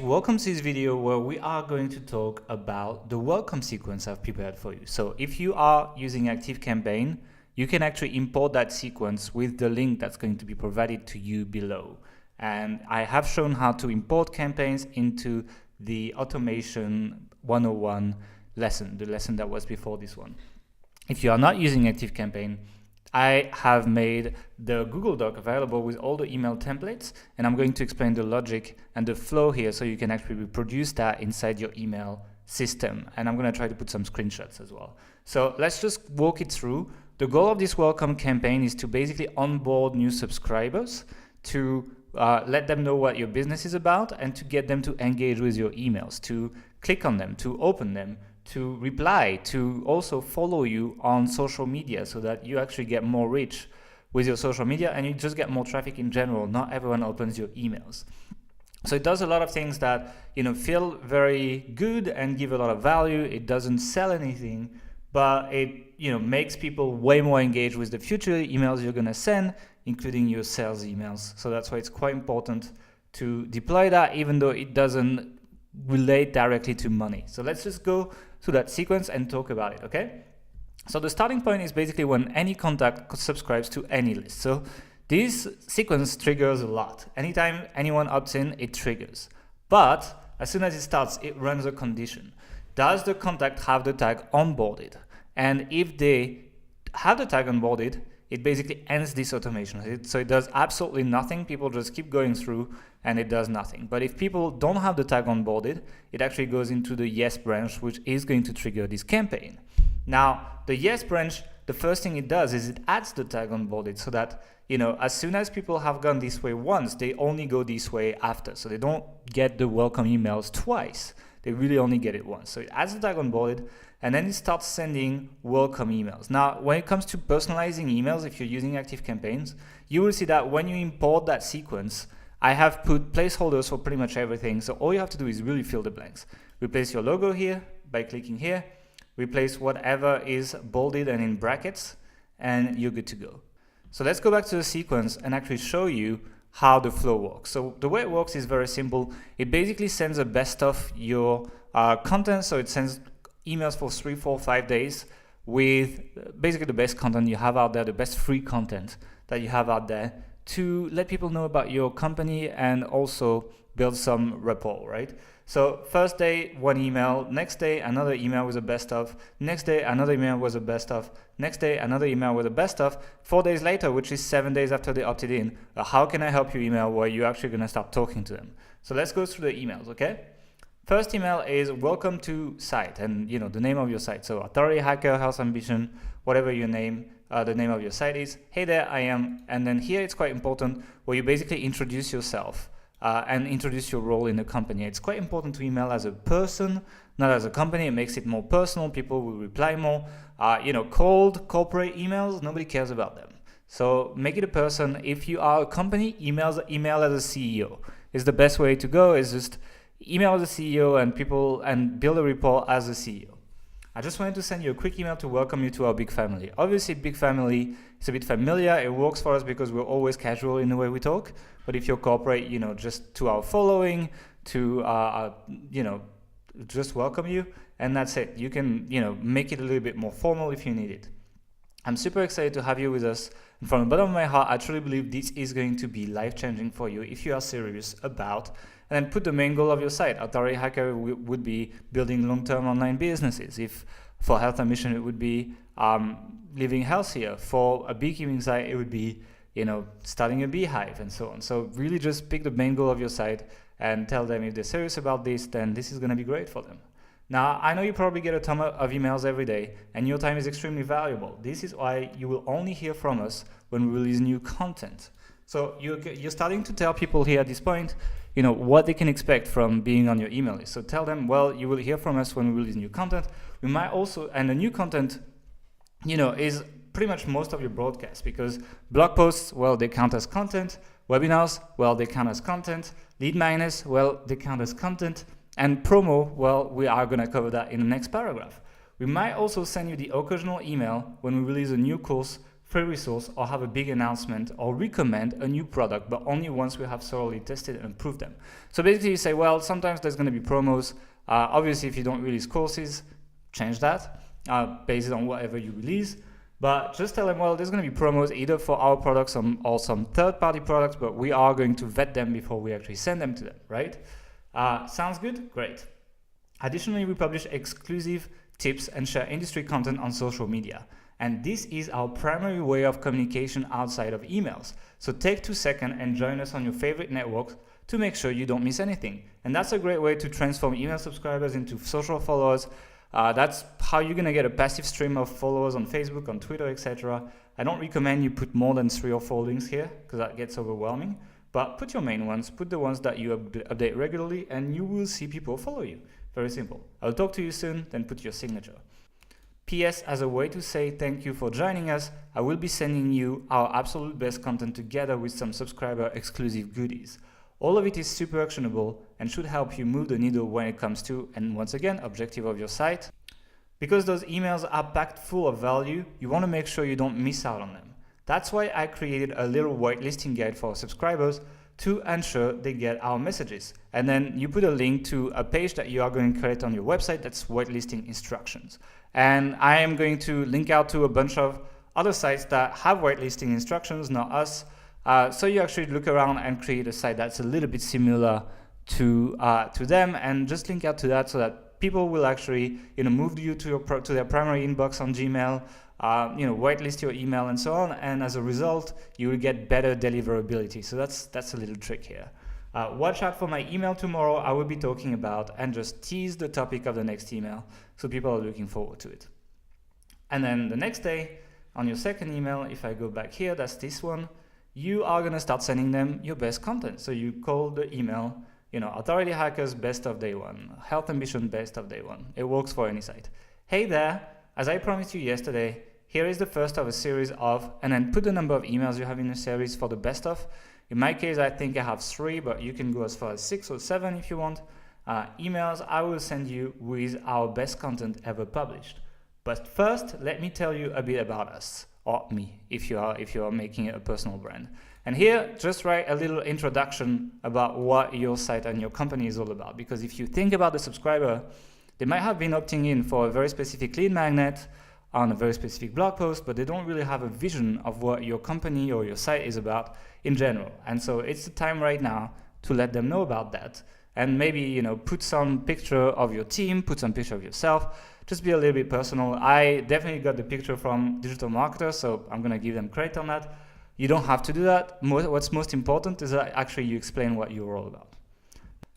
Welcome to this video where we are going to talk about the welcome sequence I've prepared for you. So if you are using ActiveCampaign, you can actually import that sequence with the link that's going to be provided to you below. And I have shown how to import campaigns into the Automation 101 lesson, the lesson that was before this one. If you are not using ActiveCampaign, I have made the Google Doc available with all the email templates, and I'm going to explain the logic and the flow here so you can actually reproduce that inside your email system. And I'm going to try to put some screenshots as well. So let's just walk it through. The goal of this welcome campaign is to basically onboard new subscribers, to let them know what your business is about, and to get them to engage with your emails, to click on them, to open them, to reply, to also follow you on social media so that you actually get more reach with your social media and you just get more traffic in general. Not everyone opens your emails. So it does a lot of things that feel very good and give a lot of value. It doesn't sell anything, but it makes people way more engaged with the future emails you're going to send, including your sales emails. So that's why it's quite important to deploy that, even though it doesn't relate directly to money. So let's just go to that sequence and talk about it, okay? So the starting point is basically when any contact subscribes to any list. So this sequence triggers a lot. Anytime anyone opts in, it triggers. But as soon as it starts, it runs a condition. Does the contact have the tag onboarded? And if they have the tag onboarded, it basically ends this automation. So it does absolutely nothing. People just keep going through and it does nothing. But if people don't have the tag onboarded, it actually goes into the yes branch, which is going to trigger this campaign. Now, the yes branch, the first thing it does is it adds the tag onboarded so that, as soon as people have gone this way once, they only go this way after. So they don't get the welcome emails twice. They really only get it once. So it adds the tag onboarded, and then it starts sending welcome emails. Now, when it comes to personalizing emails, if you're using ActiveCampaigns, you will see that when you import that sequence, I have put placeholders for pretty much everything. So all you have to do is really fill the blanks. Replace your logo here by clicking here. Replace whatever is bolded and in brackets, and you're good to go. So let's go back to the sequence and actually show you how the flow works. So the way it works is very simple. It basically sends the best of your content. So it sends emails for 3, 4, 5 days with basically the best content you have out there, the best free content that you have out there, to let people know about your company and also build some rapport, right? So first day, one email, next day, another email with the best of, next day, another email with the best of, next day, another email with the best of, 4 days later, which is 7 days after they opted in, how can I help you email where you're actually going to start talking to them. So let's go through the emails, okay? First email is welcome to site, and the name of your site. So Authority, Hacker, Health Ambition, whatever your name, the name of your site is. Hey there, I am. And then here it's quite important where you basically introduce yourself and introduce your role in the company. It's quite important to email as a person, not as a company. It makes it more personal. People will reply more. Cold corporate emails, nobody cares about them. So make it a person. If you are a company, email as a CEO. Is the best way to go. Is just email the CEO and build a rapport as a CEO. I just wanted to send you a quick email to welcome you to our big family. Obviously, big family is a bit familiar. It works for us because we're always casual in the way we talk. But if you're corporate, just to our following, to just welcome you, and that's it. You can make it a little bit more formal if you need it. I'm super excited to have you with us. And from the bottom of my heart, I truly believe this is going to be life-changing for you if you are serious about. And then put the main goal of your site. Authority Hacker would be building long-term online businesses. If for Health Ambition, it would be living healthier. For a beekeeping site, it would be starting a beehive and so on. So really just pick the main goal of your site and tell them if they're serious about this, then this is going to be great for them. Now, I know you probably get a ton of emails every day, and your time is extremely valuable. This is why you will only hear from us when we release new content. So you're starting to tell people here at this point, what they can expect from being on your email list. So tell them, well, you will hear from us when we release new content. We might also, and the new content, is pretty much most of your broadcasts, because blog posts, well, they count as content. Webinars, well, they count as content. Lead magnets, well, they count as content. And promo, well, we are going to cover that in the next paragraph. We might also send you the occasional email when we release a new course free resource, or have a big announcement, or recommend a new product, but only once we have thoroughly tested and improved them. So basically you say, well, sometimes there's going to be promos. Obviously, if you don't release courses, change that based on whatever you release. But just tell them, well, there's going to be promos either for our products or some third-party products, but we are going to vet them before we actually send them to them, right? Sounds good? Great. Additionally, we publish exclusive tips and share industry content on social media. And this is our primary way of communication outside of emails. So take 2 seconds and join us on your favorite networks to make sure you don't miss anything. And that's a great way to transform email subscribers into social followers. That's how you're going to get a passive stream of followers on Facebook, on Twitter, etc. I don't recommend you put more than 3 or 4 links here because that gets overwhelming. But put your main ones, put the ones that you update regularly, and you will see people follow you. Very simple. I'll talk to you soon, then put your signature. P.S. As a way to say thank you for joining us, I will be sending you our absolute best content together with some subscriber exclusive goodies. All of it is super actionable and should help you move the needle when it comes to, and once again, objective of your site. Because those emails are packed full of value, you want to make sure you don't miss out on them. That's why I created a little whitelisting guide for subscribers to ensure they get our messages. And then you put a link to a page that you are going to create on your website that's whitelisting instructions. And I am going to link out to a bunch of other sites that have whitelisting instructions, not us. So you actually look around and create a site that's a little bit similar to them, and just link out to that so that people will actually move you to their primary inbox on Gmail, whitelist your email and so on, and as a result you will get better deliverability. So that's a little trick here. Watch out for my email tomorrow. I will be talking about and just tease the topic of the next email, so people are looking forward to it. And then the next day on your second email, if I go back here, that's this one, you are going to start sending them your best content. So you call the email, Authority Hackers Best of Day 1, Health Ambition Best of Day 1. It works for any site. Hey there, as I promised you yesterday, here is the first of a series of, and then put the number of emails you have in the series for the best of. In my case, I think I have 3, but you can go as far as 6 or 7 if you want. Emails I will send you with our best content ever published. But first, let me tell you a bit about us, or me, if you are making it a personal brand. And here, just write a little introduction about what your site and your company is all about. Because if you think about the subscriber, they might have been opting in for a very specific lead magnet on a very specific blog post, but they don't really have a vision of what your company or your site is about in general. And so it's the time right now to let them know about that. And maybe, put some picture of your team, put some picture of yourself, just be a little bit personal. I definitely got the picture from Digital Marketer, so I'm going to give them credit on that. You don't have to do that. What's most important is that actually you explain what you're all about.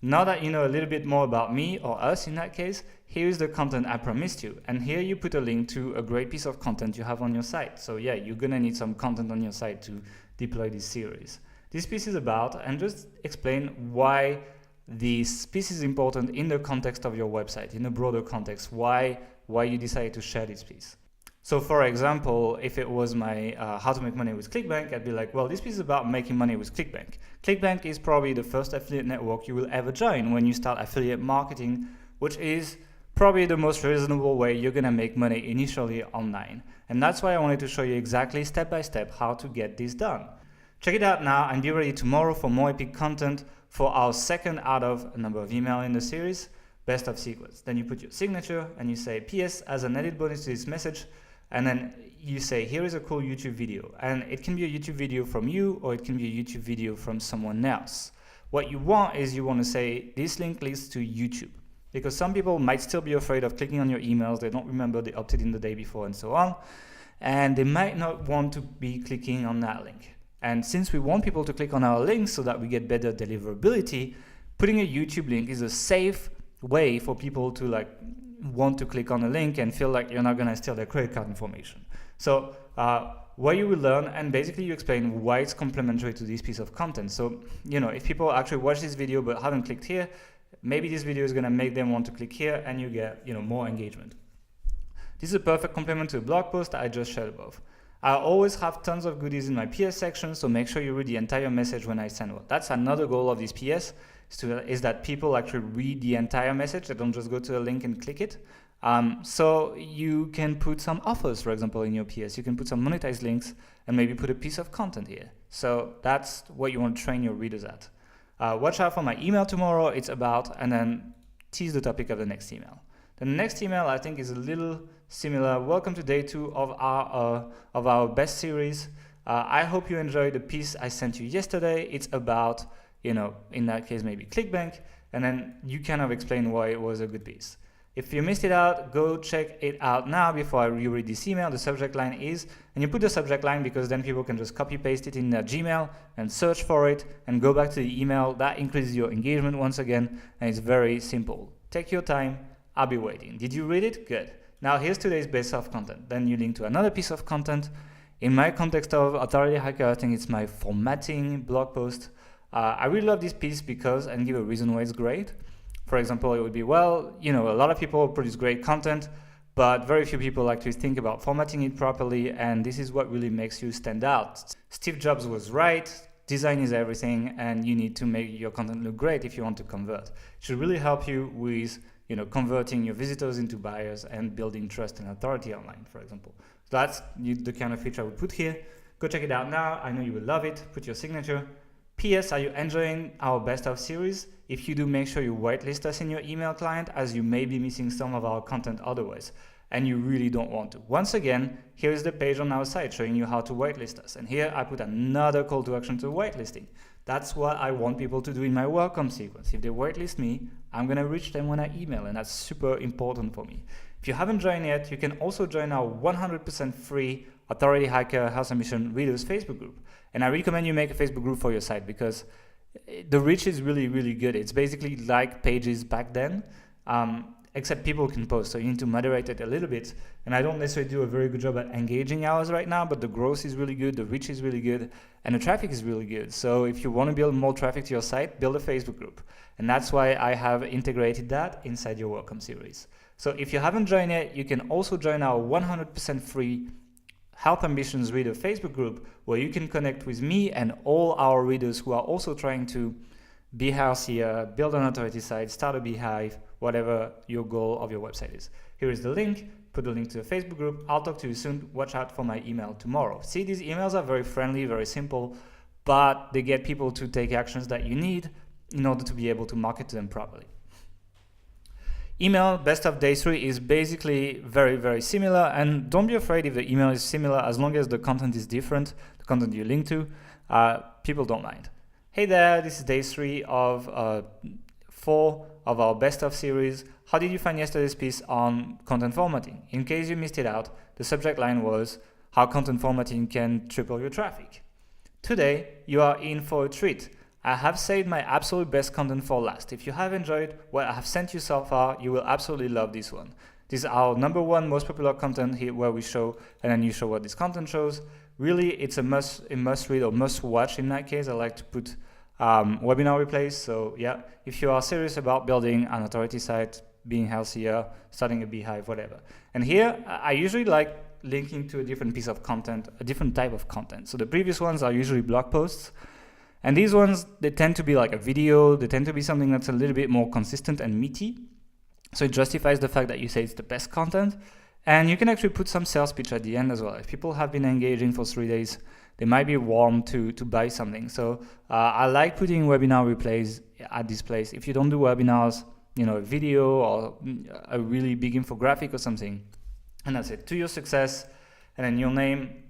Now that you know a little bit more about me, or us in that case, here's the content I promised you. And here you put a link to a great piece of content you have on your site. So yeah, you're going to need some content on your site to deploy this series. This piece is about, and just explain why this piece is important in the context of your website, in a broader context, why you decided to share this piece. So for example, if it was my how to make money with ClickBank, I'd be like, well, this piece is about making money with ClickBank. ClickBank is probably the first affiliate network you will ever join when you start affiliate marketing, which is probably the most reasonable way you're going to make money initially online. And that's why I wanted to show you exactly step by step how to get this done. Check it out now and be ready tomorrow for more epic content for our second out of a number of email in the series, Best of Sequence. Then you put your signature and you say, P.S. as an added bonus to this message, and then you say, here is a cool YouTube video. And it can be a YouTube video from you, or it can be a YouTube video from someone else. What you want is you want to say, this link leads to YouTube. Because some people might still be afraid of clicking on your emails. They don't remember they opted in the day before and so on. And they might not want to be clicking on that link. And since we want people to click on our links so that we get better deliverability, putting a YouTube link is a safe way for people to want to click on a link and feel like you're not going to steal their credit card information. So what you will learn, and basically you explain why it's complementary to this piece of content. So, if people actually watch this video but haven't clicked here, maybe this video is going to make them want to click here and you get, more engagement. This is a perfect complement to the blog post that I just shared above. I always have tons of goodies in my PS section, so make sure you read the entire message when I send one. That's another goal of this PS, is that people actually read the entire message. They don't just go to the link and click it. So you can put some offers, for example, in your PS. You can put some monetized links and maybe put a piece of content here. So that's what you want to train your readers at. Watch out for my email tomorrow. It's about, and then tease the topic of the next email. The next email I think is a little similar. Welcome to day 2 of our best series. I hope you enjoyed the piece I sent you yesterday. It's about, in that case, maybe ClickBank, and then you kind of explain why it was a good piece. If you missed it out, go check it out now before you read this email. The subject line is, and you put the subject line because then people can just copy paste it in their Gmail and search for it and go back to the email. That increases your engagement once again, and it's very simple. Take your time. I'll be waiting. Did you read it? Good. Now here's today's best of content. Then you link to another piece of content. In my context of Authority Hacker, I think it's my formatting blog post. I really love this piece because, and give a reason why it's great. For example, it would be, well, a lot of people produce great content, but very few people actually think about formatting it properly, and this is what really makes you stand out. Steve Jobs was right, design is everything, and you need to make your content look great if you want to convert. It should really help you with converting your visitors into buyers and building trust and authority online, for example. So that's the kind of feature I would put here. Go check it out now. I know you will love it. Put your signature. P.S. Are you enjoying our best of series? If you do, make sure you whitelist us in your email client, as you may be missing some of our content otherwise, and you really don't want to. Once again, here is the page on our site showing you how to whitelist us. And here I put another call to action to whitelisting. That's what I want people to do in my welcome sequence. If they whitelist me, I'm going to reach them when I email, and that's super important for me. If you haven't joined yet, you can also join our 100% free Authority Hacker Health and Mission Readers Facebook group. And I recommend you make a Facebook group for your site because the reach is really, really good. It's basically like Pages back then, except people can post. So you need to moderate it a little bit. And I don't necessarily do a very good job at engaging ours right now, but the growth is really good, the reach is really good, and the traffic is really good. So if you want to build more traffic to your site, build a Facebook group. And that's why I have integrated that inside your welcome series. So if you haven't joined yet, you can also join our 100% free Health Ambitions Reader Facebook group, where you can connect with me and all our readers who are also trying to be healthier, build an authority site, start a beehive, whatever your goal of your website is. Here is the link. Put the link to the Facebook group. I'll talk to you soon. Watch out for my email tomorrow. See, these emails are very friendly, very simple, but they get people to take actions that you need in order to be able to market to them properly. Email best of day 3 is basically very, very similar, and don't be afraid if the email is similar as long as the content is different, the content you link to, people don't mind. Hey there, this is day 3 of 4 of our best of series. How did you find yesterday's piece on content formatting? In case you missed it out, the subject line was how content formatting can triple your traffic. Today, you are in for a treat. I have saved my absolute best content for last. If you have enjoyed what I have sent you so far, you will absolutely love this one. This is our #1 most popular content here, where we show, and then you show what this content shows. Really, it's a must read or must watch. In that case, I like to put webinar replays. So yeah, if you are serious about building an authority site, being healthier, starting a beehive, whatever. And here, I usually like linking to a different piece of content, a different type of content. So the previous ones are usually blog posts. And these ones, they tend to be like a video, they tend to be something that's a little bit more consistent and meaty. So it justifies the fact that you say it's the best content. And you can actually put some sales pitch at the end as well. If people have been engaging for 3 days, they might be warm to buy something. So I like putting webinar replays at this place. If you don't do webinars, a video or a really big infographic or something. And that's it, to your success, and then your name.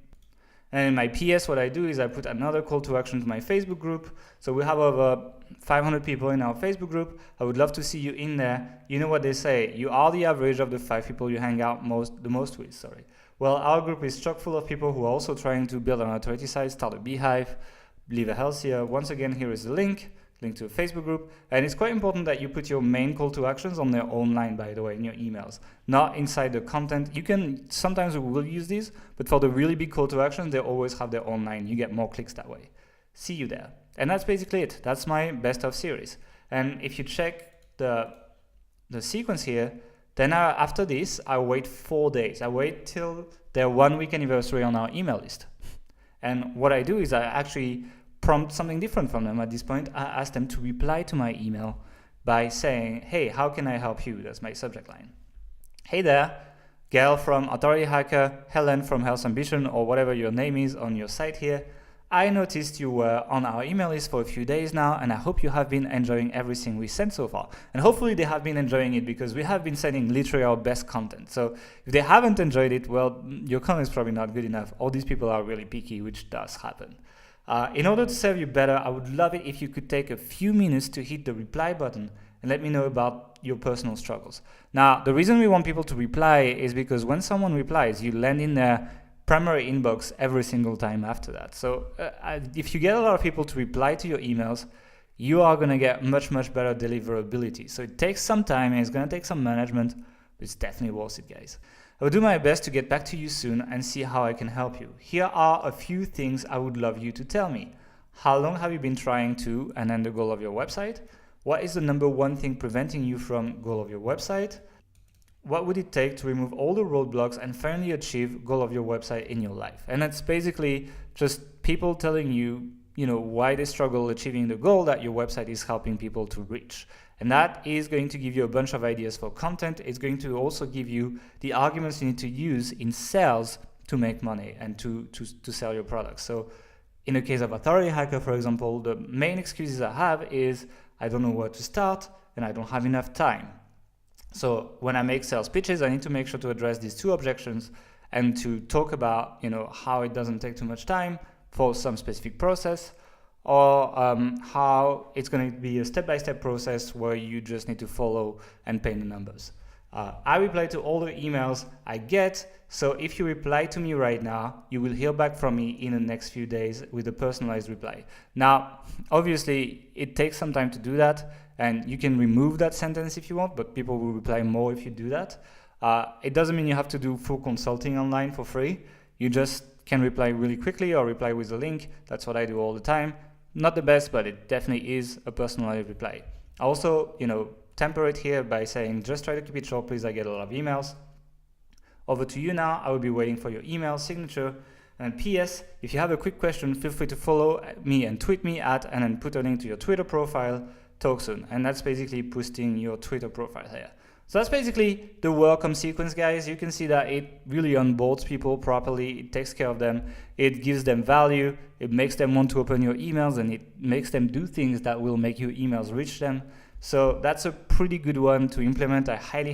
And in my PS, what I do is I put another call to action to my Facebook group. So we have over 500 people in our Facebook group. I would love to see you in there. You know what they say, you are the average of the 5 people you hang out the most with. Well, our group is chock full of people who are also trying to build an authority site, start a beehive, live a healthier. Once again, here is the link to a Facebook group. And it's quite important that you put your main call to actions on their own line, by the way, in your emails, not inside the content. You can, sometimes we will use these, but for the really big call to actions, they always have their own line. You get more clicks that way. See you there. And that's basically it. That's my best of series. And if you check the sequence here, then after this, I wait 4 days. I wait till their 1 week anniversary on our email list. And what I do is I actually prompt something different from them at this point. I ask them to reply to my email by saying, hey, how can I help you? That's my subject line. Hey there, Gael from Authority Hacker, Helen from Health Ambition, or whatever your name is on your site here. I noticed you were on our email list for a few days now, and I hope you have been enjoying everything we sent so far. And hopefully they have been enjoying it, because we have been sending literally our best content. So if they haven't enjoyed it, well, your content is probably not good enough. All these people are really picky, which does happen. In order to serve you better, I would love it if you could take a few minutes to hit the reply button and let me know about your personal struggles. Now, the reason we want people to reply is because when someone replies, you land in their primary inbox every single time after that. So if you get a lot of people to reply to your emails, you are going to get much better deliverability. So it takes some time and it's going to take some management, but it's definitely worth it, guys. I will do my best to get back to you soon and see how I can help you. Here are a few things I would love you to tell me. How long have you been trying to and then the goal of your website? What is the number one thing preventing you from goal of your website? What would it take to remove all the roadblocks and finally achieve goal of your website in your life? And that's basically just people telling you, why they struggle achieving the goal that your website is helping people to reach. And that is going to give you a bunch of ideas for content. It's going to also give you the arguments you need to use in sales to make money and to sell your products. So in the case of Authority Hacker, for example, the main excuses I have is I don't know where to start and I don't have enough time. So when I make sales pitches, I need to make sure to address these two objections and to talk about, how it doesn't take too much time for some specific process, or how it's going to be a step-by-step process where you just need to follow and paint the numbers. I reply to all the emails I get, so if you reply to me right now, you will hear back from me in the next few days with a personalized reply. Now, obviously, it takes some time to do that, and you can remove that sentence if you want, but people will reply more if you do that. It doesn't mean you have to do full consulting online for free. You just can reply really quickly or reply with a link. That's what I do all the time. Not the best, but it definitely is a personalized reply. I also, temper it here by saying, just try to keep it short, please. I get a lot of emails. Over to you now. I will be waiting for your email, signature, and PS, if you have a quick question, feel free to follow me and tweet me at, and then put a link to your Twitter profile. Talk soon. And that's basically boosting your Twitter profile here. So that's basically the welcome sequence, guys. You can see that it really onboards people properly. It takes care of them. It gives them value. It makes them want to open your emails, and it makes them do things that will make your emails reach them. So that's a pretty good one to implement. I highly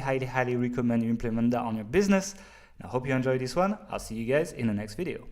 recommend you implement that on your business. I hope you enjoyed this one. I'll see you guys in the next video.